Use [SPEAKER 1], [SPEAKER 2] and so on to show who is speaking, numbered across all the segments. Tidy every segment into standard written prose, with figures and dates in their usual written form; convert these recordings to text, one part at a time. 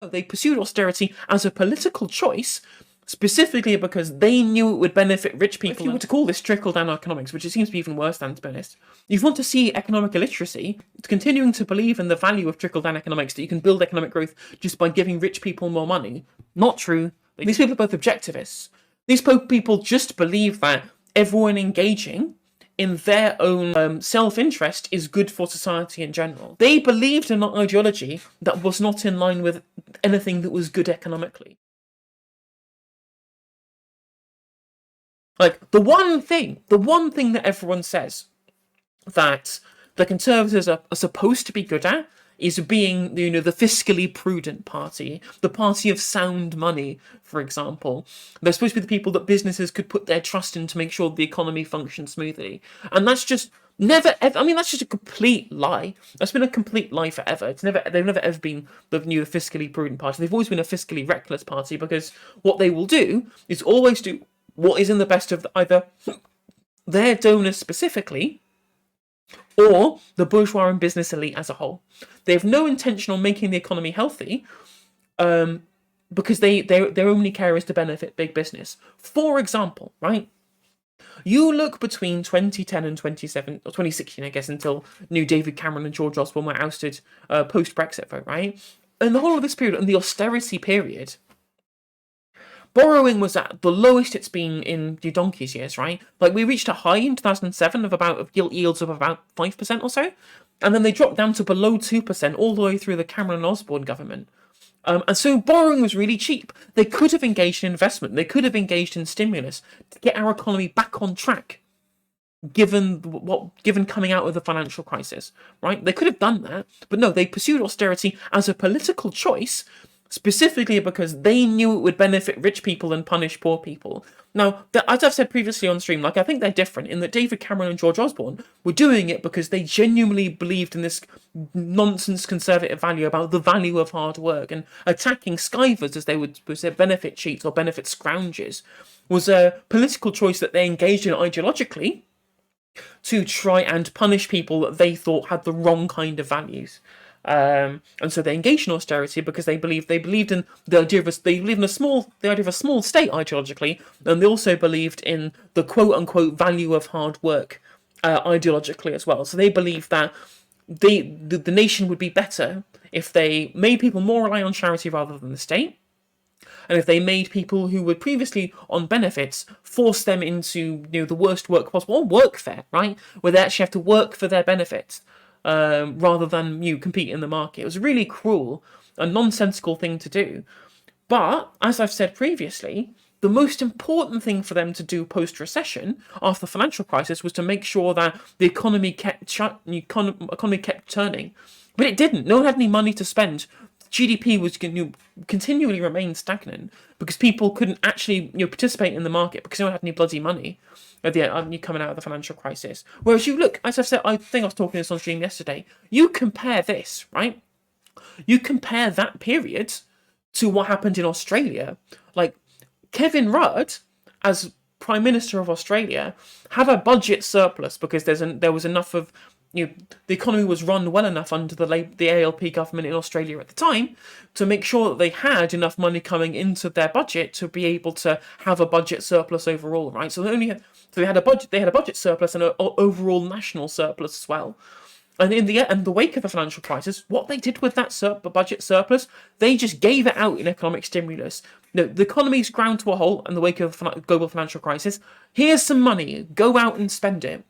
[SPEAKER 1] They pursued austerity as a political choice, specifically because they knew it would benefit rich people. If you were to call this trickle-down economics, which it seems to be even worse than, to be honest, you want to see economic illiteracy continuing to believe in the value of trickle-down economics, that you can build economic growth just by giving rich people more money. Not true. These people are both objectivists. These people just believe that everyone engaging in their own self-interest is good for society in general. They believed in an ideology that was not in line with anything that was good economically. Like, the one thing that everyone says that the Conservatives are supposed to be good at is being, the fiscally prudent party, the party of sound money, for example. They're supposed to be the people that businesses could put their trust in to make sure the economy functions smoothly. And that's just that's just a complete lie. That's been a complete lie forever. They've never ever been the fiscally prudent party. They've always been a fiscally reckless party, because what they will do is always do what is in the best of either their donors specifically, or the bourgeois and business elite as a whole. They have no intention on making the economy healthy, because their only care is to benefit big business. For example, right? You look between 2010 and 2016, I guess, until David Cameron and George Osborne were ousted post-Brexit vote, right? And the whole of this period, and the austerity period, borrowing was at the lowest it's been in donkey's years, right? Like, we reached a high in 2007 of yields of about 5% or so, and then they dropped down to below 2% all the way through the Cameron and Osborne government. And so borrowing was really cheap. They could have engaged in investment. They could have engaged in stimulus to get our economy back on track, given coming out of the financial crisis, right? They could have done that, but no, they pursued austerity as a political choice, specifically because they knew it would benefit rich people and punish poor people. Now, as I've said previously on stream, I think they're different in that David Cameron and George Osborne were doing it because they genuinely believed in this nonsense conservative value about the value of hard work, and attacking skivers, as they would say, benefit cheats or benefit scroungers, was a political choice that they engaged in ideologically to try and punish people that they thought had the wrong kind of values. And so they engaged in austerity because they believed in the idea of a small state ideologically, and they also believed in the quote unquote value of hard work ideologically as well. So they believed that the nation would be better if they made people more rely on charity rather than the state, and if they made people who were previously on benefits, force them into the worst work possible, or workfare, right, where they actually have to work for their benefits. Rather than compete in the market. It was a really cruel and nonsensical thing to do. But, as I've said previously, the most important thing for them to do post-recession, after the financial crisis, was to make sure that the economy kept turning. But it didn't. No one had any money to spend. GDP was going to continually remain stagnant because people couldn't actually participate in the market because no one had any bloody money coming out of the financial crisis. Whereas you look, as I've said, I think I was talking this on stream yesterday, you compare this, right? You compare that period to what happened in Australia. Like, Kevin Rudd, as Prime Minister of Australia, had a budget surplus because there was enough of the economy was run well enough under the ALP government in Australia at the time to make sure that they had enough money coming into their budget to be able to have a budget surplus overall, right? So they had a budget surplus and an overall national surplus as well. And in the wake of the financial crisis, what they did with that budget surplus, they just gave it out in economic stimulus. The economy's ground to a halt in the wake of the global financial crisis. Here's some money, go out and spend it.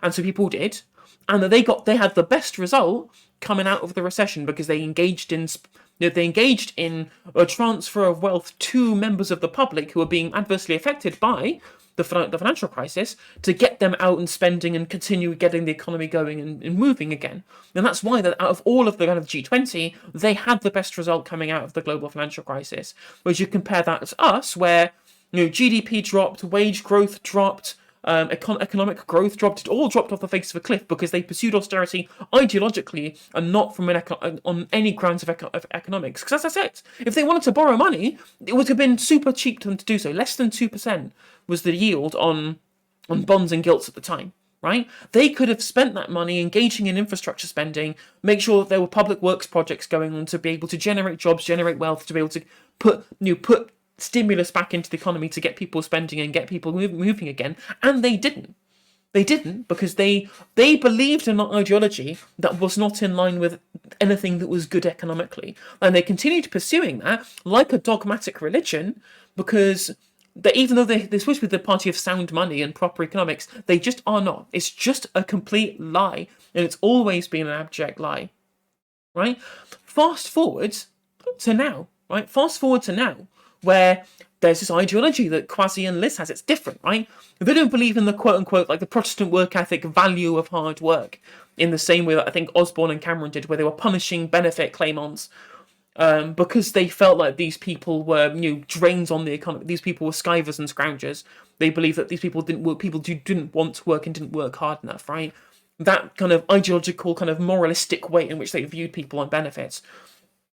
[SPEAKER 1] And so people did, and they had the best result coming out of the recession because they engaged in a transfer of wealth to members of the public who were being adversely affected by the financial crisis, to get them out and spending and continue getting the economy going and moving again. And that's why that out of all of the kind of G20, they had the best result coming out of the global financial crisis. Whereas you compare that to us, where GDP dropped, wage growth dropped, economic growth dropped. It all dropped off the face of a cliff because they pursued austerity ideologically and not from on any grounds of economics. Because as I said, if they wanted to borrow money, it would have been super cheap to them to do so. Less than 2% was the yield on bonds and gilts at the time. right? They could have spent that money engaging in infrastructure spending, make sure that there were public works projects going on to be able to generate jobs, generate wealth, to be able to put stimulus back into the economy to get people spending and get people moving again, and they didn't. They didn't because they believed in an ideology that was not in line with anything that was good economically, and they continued pursuing that like a dogmatic religion because even though they're supposed to be the party of sound money and proper economics, they just are not. It's just a complete lie, and it's always been an abject lie, right? Fast forward to now, where there's this ideology that Kwasi and Liz has. It's different, right? They don't believe in the quote-unquote, like the Protestant work ethic value of hard work in the same way that I think Osborne and Cameron did, where they were punishing benefit claimants because they felt like these people were, drains on the economy. These people were skivers and scroungers. They believed that these people didn't work, people who didn't want to work and didn't work hard enough, right? That kind of ideological, kind of moralistic way in which they viewed people on benefits.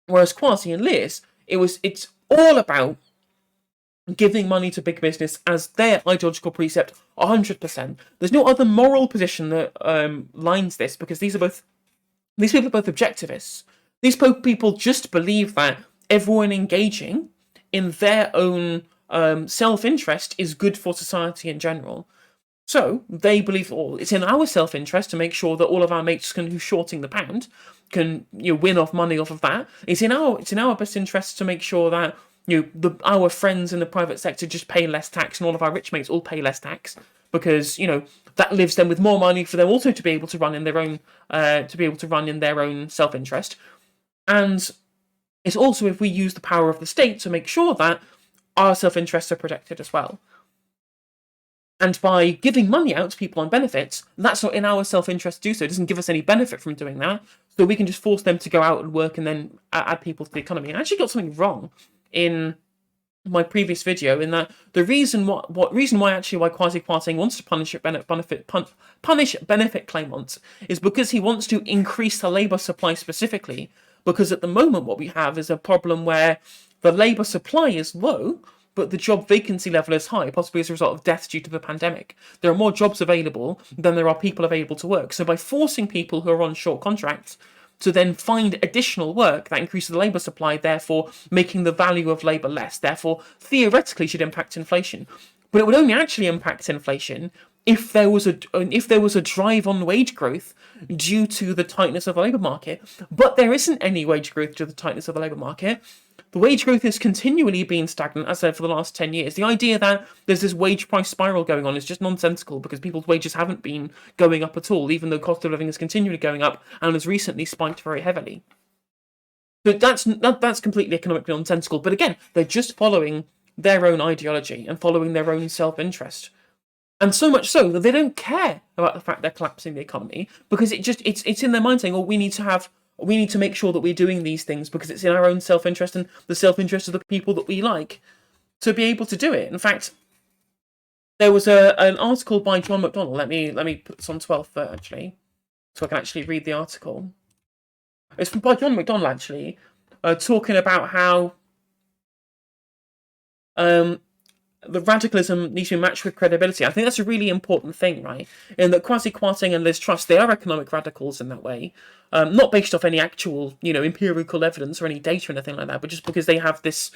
[SPEAKER 1] Whereas Kwasi and Liz, it's all about giving money to big business as their ideological precept 100%. There's no other moral position that lines this, because these people are both objectivists. These people just believe that everyone engaging in their own self-interest is good for society in general. So they believe it's in our self-interest to make sure that all of our mates who's shorting the pound can win off money off of that. It's in our best interest to make sure that our friends in the private sector just pay less tax, and all of our rich mates all pay less tax, because that leaves them with more money for them also to be able to run in their own self-interest. And it's also if we use the power of the state to make sure that our self-interests are protected as well. And by giving money out to people on benefits, that's not in our self-interest to do so. It doesn't give us any benefit from doing that, so we can just force them to go out and work and then add people to the economy. I actually got something wrong in my previous video, in that the reason why Kwasi Kwarteng wants to punish benefit claimants is because he wants to increase the labour supply specifically, because at the moment what we have is a problem where the labour supply is low, but the job vacancy level is high, possibly as a result of deaths due to the pandemic. There are more jobs available than there are people available to work. So by forcing people who are on short contracts to then find additional work, that increases the labour supply, therefore making the value of labour less, therefore theoretically should impact inflation. But it would only actually impact inflation if there was a drive on wage growth due to the tightness of the labour market. But there isn't any wage growth due to the tightness of the labour market. The wage growth has continually been stagnant, as I said, for the last 10 years. The idea that there's this wage price spiral going on is just nonsensical, because people's wages haven't been going up at all, even though cost of living is continually going up and has recently spiked very heavily. So that's completely economically nonsensical. But again, they're just following their own ideology and following their own self-interest. And so much so that they don't care about the fact they're collapsing the economy, because it's in their mind saying, we need to make sure that we're doing these things because it's in our own self-interest and the self-interest of the people that we like to be able to do it. In fact, there was an article by John McDonnell. Let me put this on 12th actually, so I can actually read the article. It's by John McDonnell actually, talking about how the radicalism needs to be matched with credibility. I think that's a really important thing, right? In that Kwasi Kwarteng and Liz Truss, they are economic radicals in that way. Not based off any actual, empirical evidence or any data or anything like that, but just because they have this,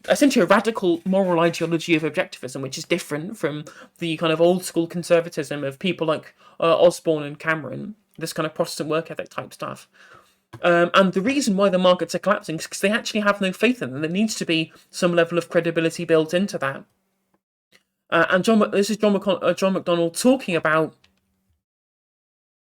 [SPEAKER 1] essentially a radical moral ideology of objectivism, which is different from the kind of old school conservatism of people like Osborne and Cameron, this kind of Protestant work ethic type stuff. And the reason why the markets are collapsing is because they actually have no faith in them. There needs to be some level of credibility built into that. And this is John McDonnell talking about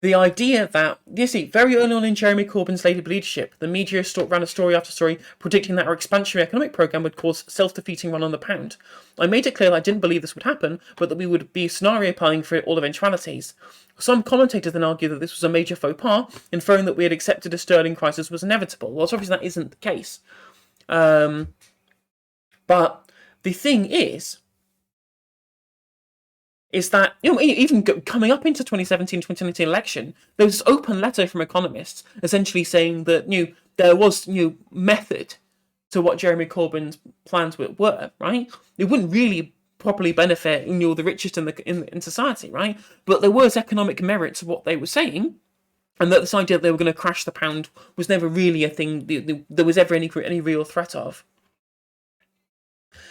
[SPEAKER 1] the idea that, you see, very early on in Jeremy Corbyn's Labour leadership, the media ran a story after story predicting that our expansionary economic programme would cause self-defeating run on the pound. I made it clear that I didn't believe this would happen, but that we would be scenario-plying for all eventualities. Some commentators then argue that this was a major faux pas, inferring that we had accepted a sterling crisis was inevitable. Well, obviously that isn't the case. But the thing is that, even coming up into 2017-2019 election, there was this open letter from economists essentially saying that, there was, method to what Jeremy Corbyn's plans were, right? It wouldn't really properly benefit the richest in society, right? But there was economic merit to what they were saying, and that this idea that they were going to crash the pound was never really a thing there was ever any real threat of.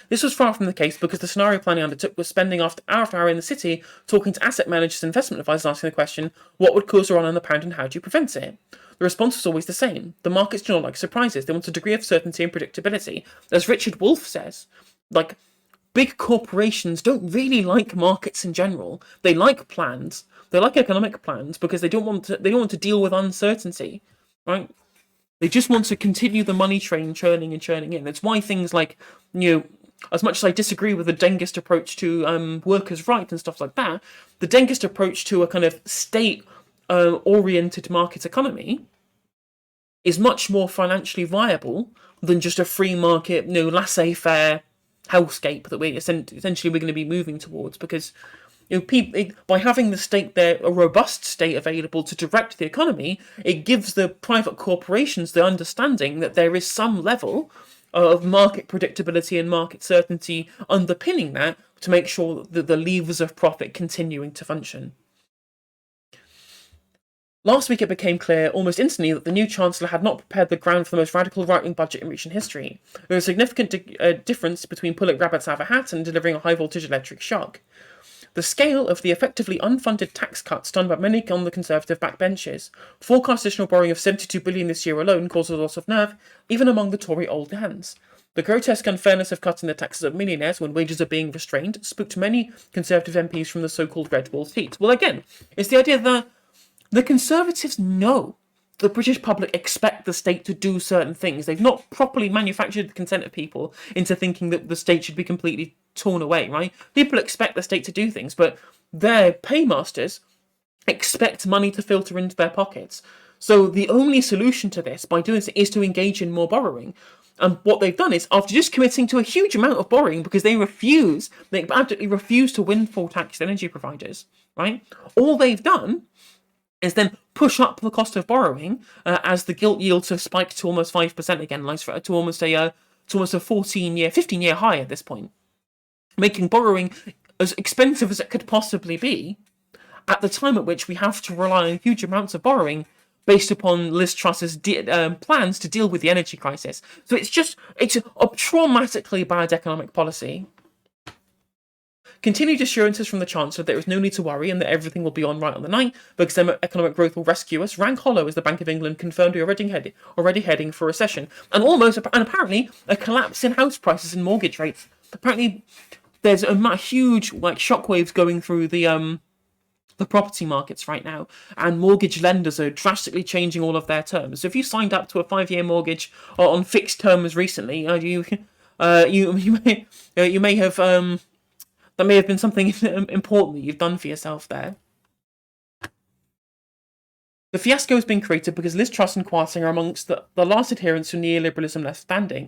[SPEAKER 1] This was far from the case because the scenario planning undertook was spending hour after hour in the city talking to asset managers and investment advisors asking the question, what would cause a run on the pound and how do you prevent it? The response was always the same. The markets do not like surprises. They want a degree of certainty and predictability. As Richard Wolff says, like, big corporations don't really like markets in general. They like plans. They like economic plans because they don't want to deal with uncertainty, right? They just want to continue the money train churning and churning in. That's why things like, as much as I disagree with the Dengist approach to workers' rights and stuff like that, the Dengist approach to a kind of state-oriented market economy is much more financially viable than just a free market, laissez-faire hellscape that essentially we're going to be moving towards, because people, by having the state there, a robust state available to direct the economy, it gives the private corporations the understanding that there is some level of market predictability and market certainty underpinning that to make sure that the levers of profit continuing to function. Last week it became clear almost instantly that the new Chancellor had not prepared the ground for the most radical right-wing budget in recent history. There was a significant difference between pulling rabbits out of a hat and delivering a high-voltage electric shock. The scale of the effectively unfunded tax cuts stunned by many on the Conservative backbenches. Forecast additional borrowing of $72 billion this year alone caused a loss of nerve, even among the Tory old hands. The grotesque unfairness of cutting the taxes of millionaires when wages are being restrained spooked many Conservative MPs from the so-called red wall seat. Well, again, it's the idea that the Conservatives know the British public expect the state to do certain things. They've not properly manufactured the consent of people into thinking that the state should be completely torn away, right? People expect the state to do things, but their paymasters expect money to filter into their pockets. So the only solution to this, by doing so, is to engage in more borrowing. And what they've done is, after just committing to a huge amount of borrowing because they absolutely refuse to windfall tax energy providers, right? All they've done is then push up the cost of borrowing as the gilt yields have spiked to almost 5% again, to almost a 15-year high at this point, making borrowing as expensive as it could possibly be at the time at which we have to rely on huge amounts of borrowing based upon Liz Truss's plans to deal with the energy crisis. So it's a traumatically bad economic policy. Continued assurances from the Chancellor that there is no need to worry and that everything will be all right on the night because economic growth will rescue us rang hollow as the Bank of England confirmed we're already heading for recession and apparently a collapse in house prices and mortgage rates. Apparently, there's a huge shockwaves going through the property markets right now, and mortgage lenders are drastically changing all of their terms. So if you signed up to a 5-year mortgage on fixed terms recently, you may have. That may have been something important that you've done for yourself there. The fiasco has been created because Liz Truss and Quarting are amongst the last adherents to neoliberalism left standing.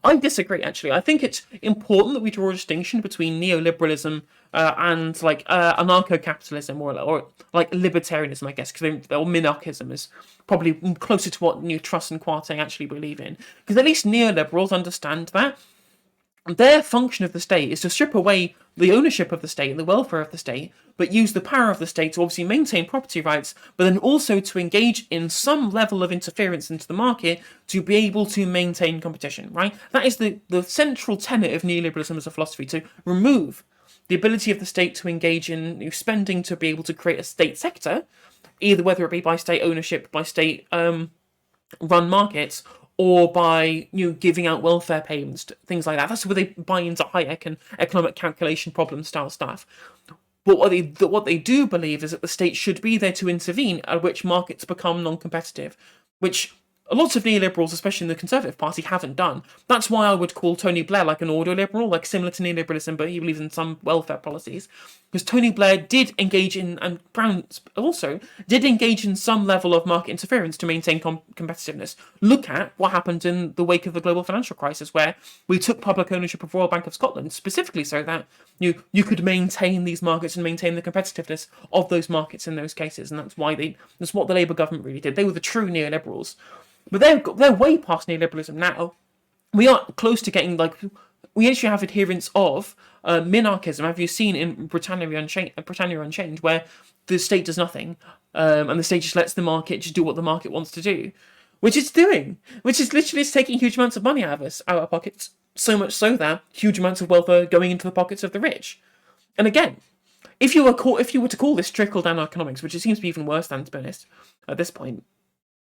[SPEAKER 1] I disagree, actually. I think it's important that we draw a distinction between neoliberalism and anarcho-capitalism or libertarianism, I guess, or minarchism is probably closer to what Truss and Quarting actually believe in. Because at least neoliberals understand that their function of the state is to strip away the ownership of the state and the welfare of the state, but use the power of the state to obviously maintain property rights, but then also to engage in some level of interference into the market to be able to maintain competition, right? That is the central tenet of neoliberalism as a philosophy, to remove the ability of the state to engage in spending to be able to create a state sector, either whether it be by state ownership, by state run markets, or by giving out welfare payments, things like that. That's where they buy into Hayek and economic calculation problem style stuff. But what they do believe is that the state should be there to intervene at which markets become non-competitive, which lots of neoliberals, especially in the Conservative Party, haven't done. That's why I would call Tony Blair like an ordo-liberal, similar to neoliberalism, but he believes in some welfare policies. Because Tony Blair did engage in, and Brown also, did engage in some level of market interference to maintain competitiveness. Look at what happened in the wake of the global financial crisis, where we took public ownership of Royal Bank of Scotland, specifically so that you could maintain these markets and maintain the competitiveness of those markets in those cases. And that's what the Labour government really did. They were the true neoliberals. But they're way past neoliberalism now. We are close to getting we actually have adherents of minarchism, have you seen in Britannia Unchained, where the state does nothing, and the state just lets the market just do what the market wants to do, which it's doing, which is literally taking huge amounts of money out of us, out of our pockets, so much so that huge amounts of wealth are going into the pockets of the rich. And again, if you were to call this trickle-down economics, which it seems to be even worse than, to be honest, at this point,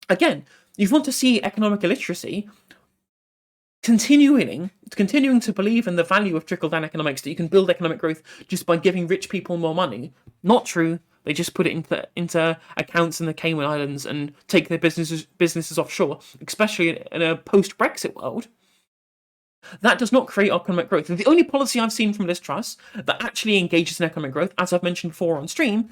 [SPEAKER 1] again, you want to see economic illiteracy continuing to believe in the value of trickle-down economics, that you can build economic growth just by giving rich people more money. Not true. They just put it into accounts in the Cayman Islands and take their businesses offshore, especially in a post-Brexit world. That does not create economic growth. The only policy I've seen from Liz Truss that actually engages in economic growth, as I've mentioned before on stream,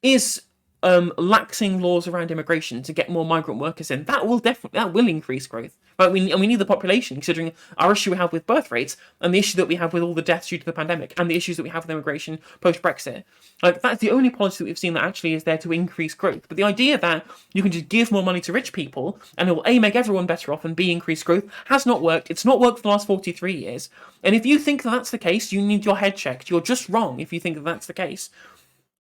[SPEAKER 1] is laxing laws around immigration to get more migrant workers in. That will increase growth. Right? We need the population, considering our issue we have with birth rates and the issue that we have with all the deaths due to the pandemic and the issues that we have with immigration post-Brexit. Like, that's the only policy that we've seen that actually is there to increase growth. But the idea that you can just give more money to rich people and it will A, make everyone better off, and B, increase growth has not worked. It's not worked for the last 43 years. And if you think that that's the case, you need your head checked. You're just wrong if you think that that's the case.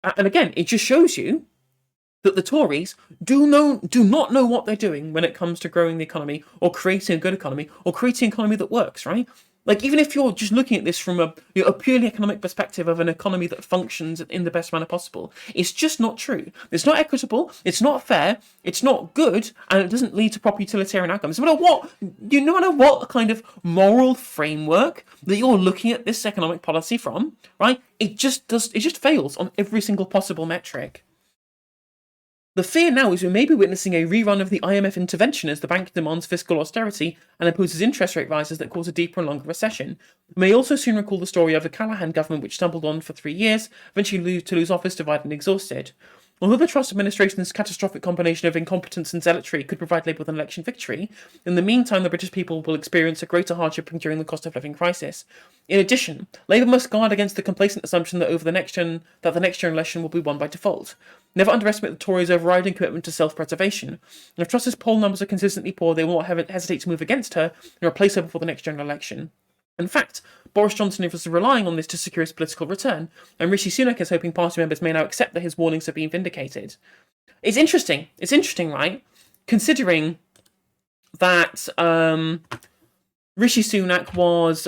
[SPEAKER 1] And again, it just shows you that the Tories do not know what they're doing when it comes to growing the economy or creating a good economy or creating an economy that works, right? Like, even if you're just looking at this from a purely economic perspective of an economy that functions in the best manner possible, it's just not true. It's not equitable, it's not fair, it's not good, and it doesn't lead to proper utilitarian outcomes. No matter what kind of moral framework that you're looking at this economic policy from, right? It just fails on every single possible metric. The fear now is we may be witnessing a rerun of the IMF intervention as the bank demands fiscal austerity and imposes interest rate rises that cause a deeper and longer recession. We may also soon recall the story of the Callaghan government, which stumbled on for 3 years, eventually to lose office, divided and exhausted. Although the Truss administration's catastrophic combination of incompetence and zealotry could provide Labour with an election victory, in the meantime the British people will experience a greater hardship during the cost of living crisis. In addition, Labour must guard against the complacent assumption that the next general election will be won by default. Never underestimate the Tories' overriding commitment to self-preservation. And if Truss's poll numbers are consistently poor, they will not hesitate to move against her and replace her before the next general election. In fact, Boris Johnson is relying on this to secure his political return, and Rishi Sunak is hoping party members may now accept that his warnings have been vindicated. It's interesting, right? Considering that Rishi Sunak was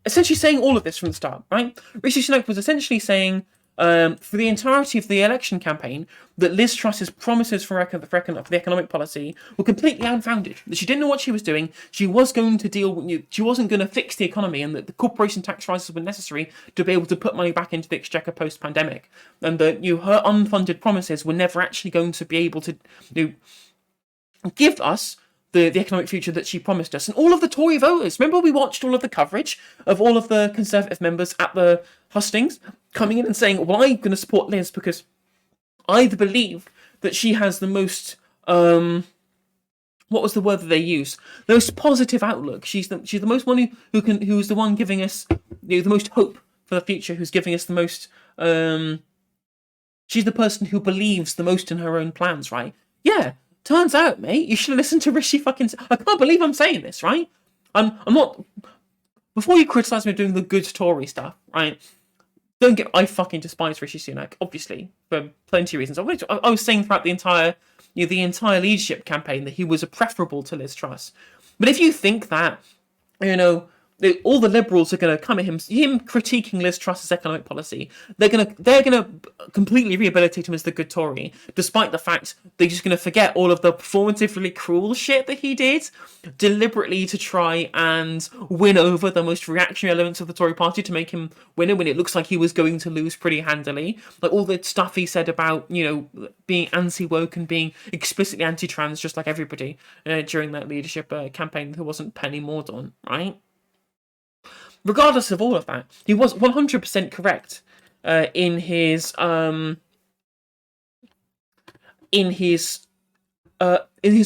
[SPEAKER 1] essentially saying all of this from the start, right? Rishi Sunak was essentially saying for the entirety of the election campaign that Liz Truss's promises for the economic policy were completely unfounded. That she didn't know what she was doing. She was going to she wasn't going to fix the economy, and that the corporation tax rises were necessary to be able to put money back into the exchequer post-pandemic, and that her unfunded promises were never actually going to be able to give us the economic future that she promised us. And all of the Tory voters, remember we watched all of the coverage of all of the Conservative members at the hustings coming in and saying, well, I'm going to support Liz because I believe that she has the most, what was the word that they use? The most positive outlook. She's the most one who's the one giving us the most hope for the future, who's giving us the most, she's the person who believes the most in her own plans, right? Yeah. Turns out, mate, you should have listened to Rishi fucking... I can't believe I'm saying this, right? I'm not... Before you criticise me doing the good Tory stuff, right? I fucking despise Rishi Sunak, obviously, for plenty of reasons. I was saying throughout the entire leadership campaign that he was preferable to Liz Truss. But if you think that, all the Liberals are going to come at him critiquing Liz Truss's economic policy, they're going to completely rehabilitate him as the good Tory, despite the fact they're just going to forget all of the performatively cruel shit that he did, deliberately to try and win over the most reactionary elements of the Tory party to make him winner when it looks like he was going to lose pretty handily. Like all the stuff he said about, being anti-woke and being explicitly anti-trans, just like everybody during that leadership campaign who wasn't Penny Mordaunt, right? Regardless of all of that, he was 100% correct in his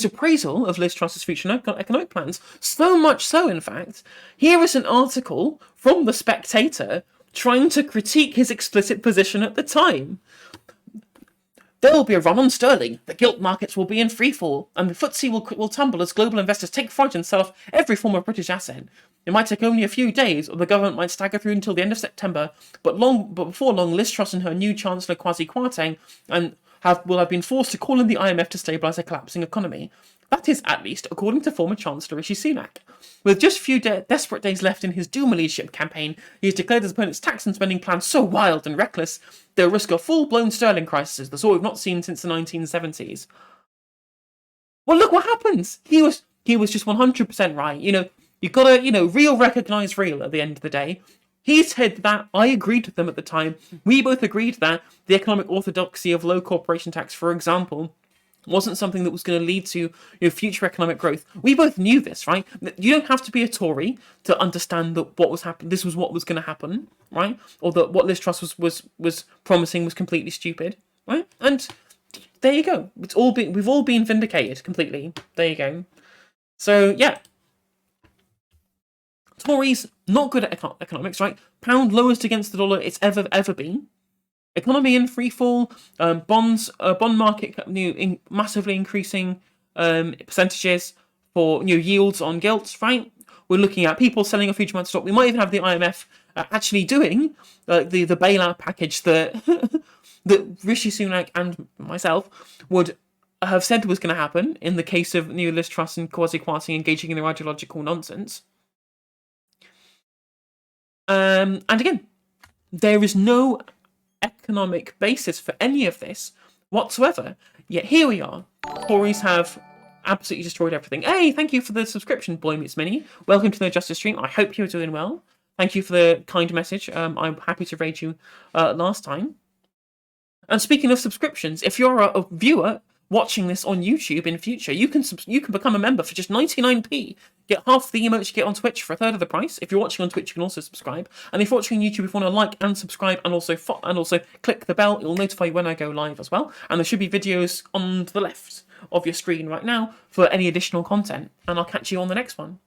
[SPEAKER 1] appraisal of Liz Truss's future economic plans. So much so, in fact, here is an article from The Spectator trying to critique his explicit position at the time. There will be a run on sterling, the gilt markets will be in free fall, and the FTSE will tumble as global investors take fright and sell off every form of British asset. It might take only a few days, or the government might stagger through until the end of September, but before long, Liz Truss and her new Chancellor Kwasi Kwarteng will have been forced to call in the IMF to stabilise a collapsing economy. That is, at least, according to former Chancellor Rishi Sunak. With just a few desperate days left in his Duma leadership campaign, he has declared his opponent's tax and spending plans so wild and reckless, they'll risk a full-blown sterling crisis, the sort we've not seen since the 1970s. Well, look what happens. He was just 100% right. You gotta, real recognise real at the end of the day. He said that. I agreed with them at the time. We both agreed that the economic orthodoxy of low corporation tax, for example, wasn't something that was going to lead to future economic growth. We both knew this, right? You don't have to be a Tory to understand that what was happening. This was what was going to happen, right? Or that what Liz Truss was promising was completely stupid, right? And there you go. We've all been vindicated completely. There you go. So yeah, Tories not good at economics, right? Pound lowest against the dollar it's ever been. Economy in free fall, bond market massively increasing percentages for yields on gilts, right? We're looking at people selling a huge amount of stock. We might even have the IMF actually doing the bailout package that that Rishi Sunak and myself would have said was going to happen in the case of Liz Truss and Kwasi Kwarteng engaging in their ideological nonsense. And again, there is no economic basis for any of this whatsoever. Yet here we are. Tories have absolutely destroyed everything. Hey, thank you for the subscription, Boy Meets Mini. Welcome to the Justice stream. I hope you're doing well. Thank you for the kind message. I'm happy to raid you last time. And speaking of subscriptions, if you're a viewer watching this on YouTube in future, you can become a member for just 99p. Get half the emotes you get on Twitch for a third of the price. If you're watching on Twitch, you can also subscribe. And if you're watching on YouTube, if you want to like and subscribe and also click the bell, it'll notify you when I go live as well. And there should be videos on the left of your screen right now for any additional content. And I'll catch you on the next one.